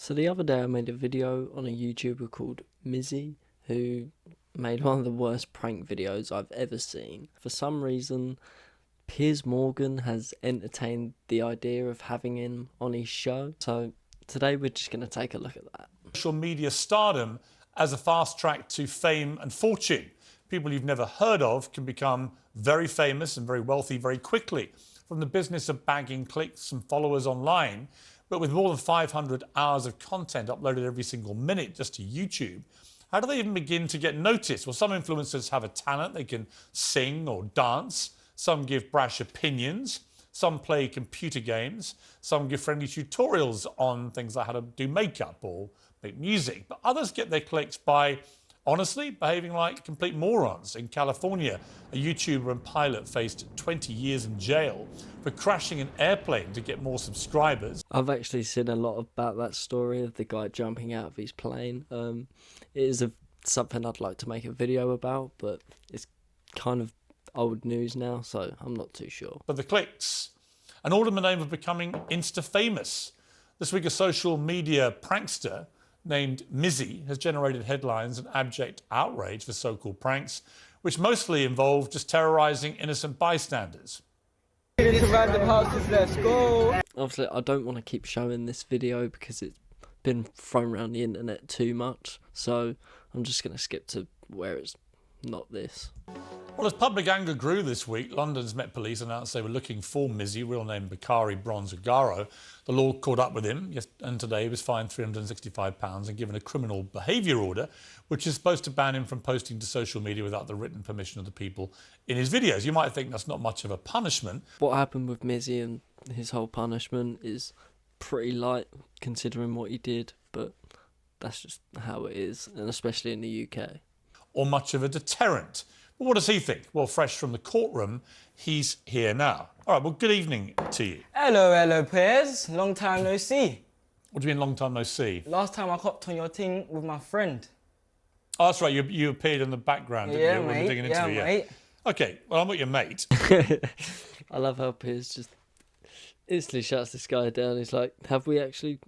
So the other day I made a video on a YouTuber called Mizzy, who made one of the worst prank videos I've ever seen. For some reason, Piers has entertained the idea of having him on his show. So today we're just going to take a look at that. Social media stardom as a fast track to fame and fortune. People you've never heard of can become very famous and very wealthy very quickly from the business of bagging clicks and followers online. But with more than 500 hours of content uploaded every single minute just to YouTube, how do they even begin to get noticed? Well, some influencers have a talent. They can sing or dance. Some give brash opinions. Some play computer games. Some give friendly tutorials on things like how to do makeup or make music. But others get their clicks by, honestly, behaving like complete morons. In California, a YouTuber and pilot faced 20 years in jail for crashing an airplane to get more subscribers. I've actually seen a lot about that story of the guy jumping out of his plane. It is something I'd like to make a video about, but it's kind of old news now, so I'm not too sure. For the clicks, and all in the name of becoming Insta-famous. This week, a social media prankster named Mizzy has generated headlines and abject outrage for so-called pranks, which mostly involve just terrorising innocent bystanders. Into random houses, let's go. Obviously, I don't want to keep showing this video because it's been thrown around the internet too much, so I'm just going to skip to where it's not this. Well, as public anger grew this week, London's Met Police announced they were looking for Mizzy, real name Bakari Bronzagaro. The law caught up with him, and today he was fined £365 and given a criminal behaviour order, which is supposed to ban him from posting to social media without the written permission of the people in his videos. You might think that's not much of a punishment. What happened with Mizzy and his whole punishment is pretty light considering what he did, but that's just how it is, and especially in the UK. Or much of a deterrent. But what does he think? Well, fresh from the courtroom, he's here now. All right, well, good evening to you. Hello, Piers. Long time no see. What do you mean, long time no see? Last time I hopped on your thing with my friend. Oh, that's right, you appeared in the background, didn't you? Mate. When we were digging into it, yeah. Mate. OK, well, I'm not your mate. I love how Piers just instantly shuts this guy down. He's like, have we actually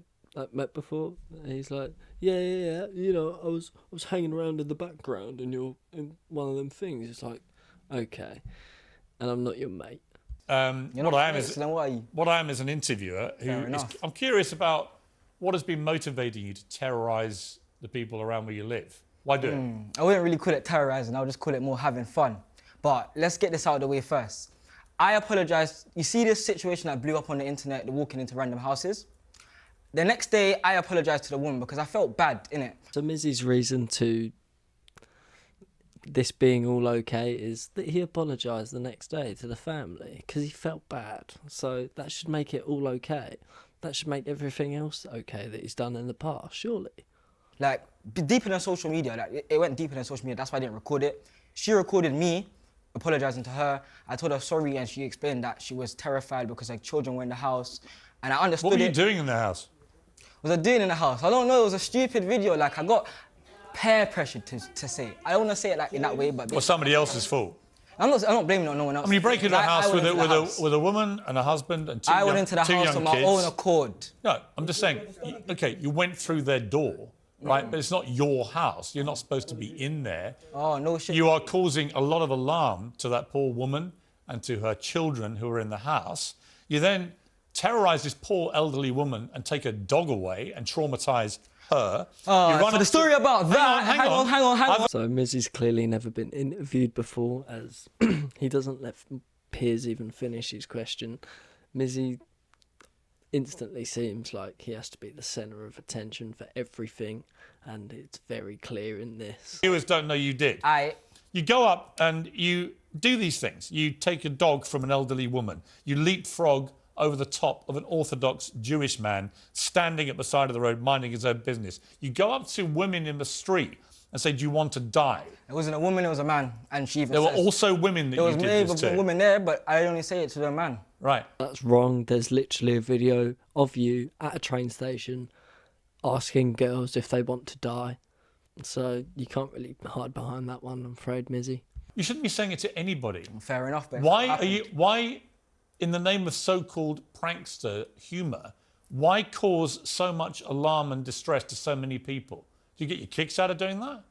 met before? And he's like, yeah. You know, I was hanging around in the background and you're in one of them things. It's like, okay, and I'm not your mate. What I am is an interviewer who I'm curious about what has been motivating you to terrorise the people around where you live. Why do it? I wouldn't really call it terrorising. I would just call it more having fun. But let's get this out of the way first. I apologise. You see this situation that blew up on the internet, the walking into random houses? The next day, I apologised to the woman because I felt bad, innit? So Mizzy's reason to this being all okay is that he apologised the next day to the family because he felt bad. So that should make it all okay. That should make everything else okay that he's done in the past, surely. Like, deeper than social media. Like, it went deeper than social media. That's why I didn't record it. She recorded me apologising to her. I told her sorry and she explained that she was terrified because her children were in the house. And I understood it. What were you doing in the house? What was I doing in the house? I don't know. It was a stupid video. Like, I got peer pressured to say it. I don't want to say it like in that way, but... Well, somebody else's fault. I'm not blaming it on no one else. I mean, you break into a house with a woman and a husband and two young kids. I went into the house on my own accord. No, I'm just saying, OK, you went through their door, right? But it's not your house. You're not supposed to be in there. Oh, no shit. You are causing a lot of alarm to that poor woman and to her children who are in the house. You then terrorise this poor elderly woman and take her dog away and traumatise her. So the story about that... Hang on. So Mizzy's clearly never been interviewed before, as he doesn't let Piers even finish his question. Mizzy instantly seems like he has to be the centre of attention for everything, and it's very clear in this. Viewers don't know you did. You go up and you do these things. You take a dog from an elderly woman. You leapfrog over the top of an Orthodox Jewish man standing at the side of the road minding his own business. You go up to women in the street and say, do you want to die? It wasn't a woman, it was a man. And she even There were also women that you did this to. There was women there, but I only say it to the man. Right. That's wrong. There's literally a video of you at a train station asking girls if they want to die. So you can't really hide behind that one, I'm afraid, Mizzy. You shouldn't be saying it to anybody. Fair enough, but Why, in the name of so-called prankster humour, Why cause so much alarm and distress to so many people? Do you get your kicks out of doing that?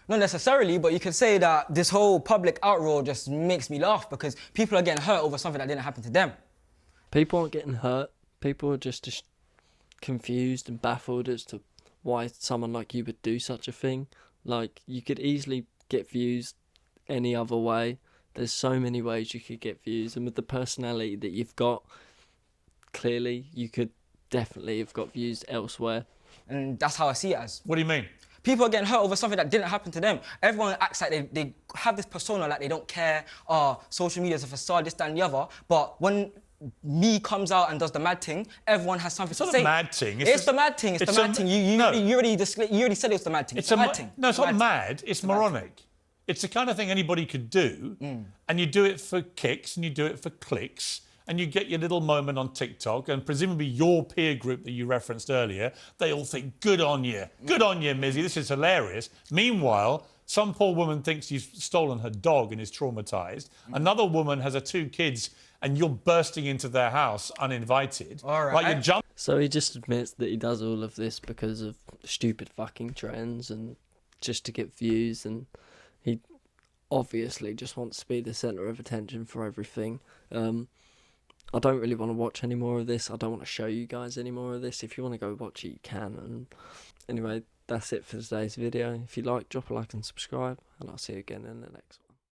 Not necessarily, but you could say that this whole public outroar just makes me laugh because people are getting hurt over something that didn't happen to them. People aren't getting hurt. People are just confused and baffled as to why someone like you would do such a thing. Like, you could easily get views any other way. There's so many ways you could get views, and with the personality that you've got, clearly you could definitely have got views elsewhere. And that's how I see it as. What do you mean? People are getting hurt over something that didn't happen to them. Everyone acts like they have this persona, like they don't care. Social media is a facade, this, that, and the other. But when me comes out and does the mad thing, everyone has something to say. It's not a mad thing. It's the mad thing. It's the mad thing. You already said it was the mad thing. It's the mad thing. No, it's not mad. It's moronic. It's the kind of thing anybody could do, and you do it for kicks and you do it for clicks, and you get your little moment on TikTok, and presumably your peer group that you referenced earlier, they all think, good on you, Mizzy, this is hilarious. Meanwhile, some poor woman thinks you've stolen her dog and is traumatised. Another woman has her 2 kids and you're bursting into their house uninvited. All right. Like, you're So he just admits that he does all of this because of stupid fucking trends and just to get views, and he obviously just wants to be the centre of attention for everything. I don't really want to watch any more of this. I don't want to show you guys any more of this. If you want to go watch it, you can. And anyway, that's it for today's video. If you like, drop a like and subscribe, and I'll see you again in the next one.